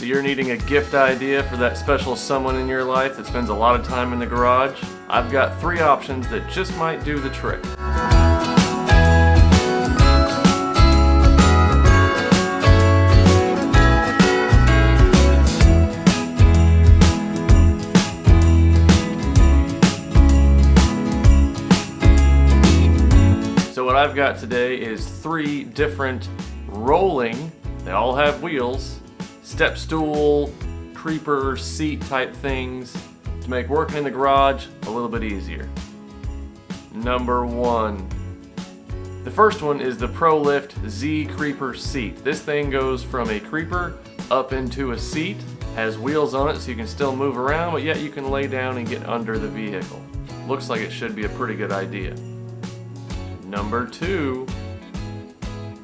So you're needing a gift idea for that special someone in your life that spends a lot of time in the garage? I've got 3 options that just might do the trick. So what I've got today is 3 different rolling, they all have wheels, step stool, creeper, seat type things to make working in the garage a little bit easier. Number 1. The first one is the ProLift Z Creeper seat. This thing goes from a creeper up into a seat, has wheels on it so you can still move around, but yet you can lay down and get under the vehicle. Looks like it should be a pretty good idea. Number 2.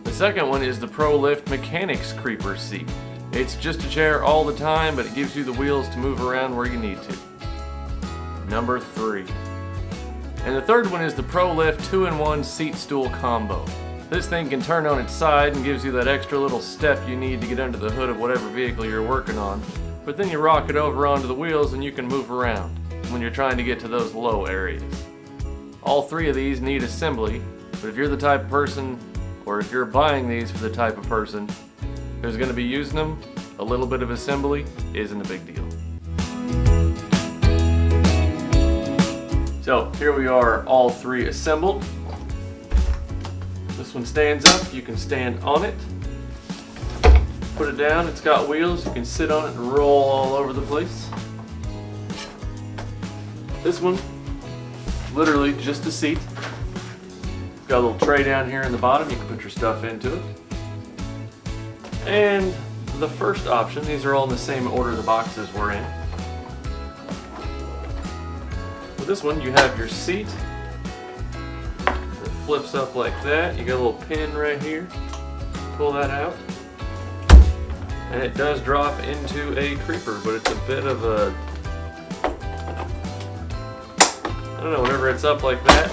The second one is the ProLift Mechanics Creeper seat. It's just a chair all the time, but it gives you the wheels to move around where you need to. Number 3. And the third one is the ProLift 2-in-1 seat stool combo. This thing can turn on its side and gives you that extra little step you need to get under the hood of whatever vehicle you're working on. But then you rock it over onto the wheels and you can move around when you're trying to get to those low areas. All 3 of these need assembly, but if you're the type of person, or if you're buying these for the type of person who's going to be using them, a little bit of assembly isn't a big deal. So here we are, all 3 assembled. This one stands up, you can stand on it. Put it down, it's got wheels, you can sit on it and roll all over the place. This one, literally just a seat. Got a little tray down here in the bottom, you can put your stuff into it. And the first option, these are all in the same order the boxes were in. With this one, you have your seat. It flips up like that. You got a little pin right here. Pull that out. And it does drop into a creeper, but it's a bit of a, I don't know, whenever it's up like that,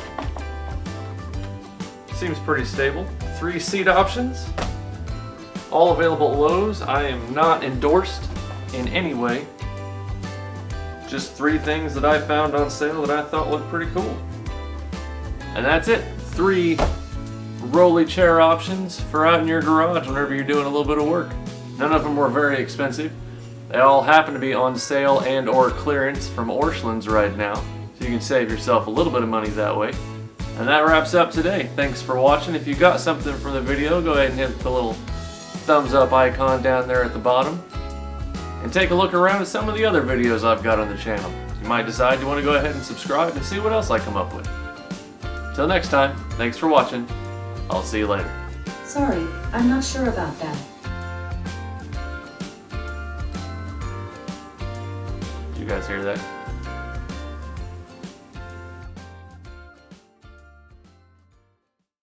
seems pretty stable. 3 seat options, all available at Lowe's. I am not endorsed in any way. Just 3 things that I found on sale that I thought looked pretty cool. And that's it. 3 rolly chair options for out in your garage whenever you're doing a little bit of work. None of them were very expensive. They all happen to be on sale and or clearance from Orscheln's right now, so you can save yourself a little bit of money that way. And that wraps up today. Thanks for watching. If you got something from the video, go ahead and hit the little thumbs up icon down there at the bottom. And take a look around at some of the other videos I've got on the channel. You might decide you want to go ahead and subscribe and see what else I come up with. Till next time, thanks for watching. I'll see you later. Sorry, I'm not sure about that. Did you guys hear that?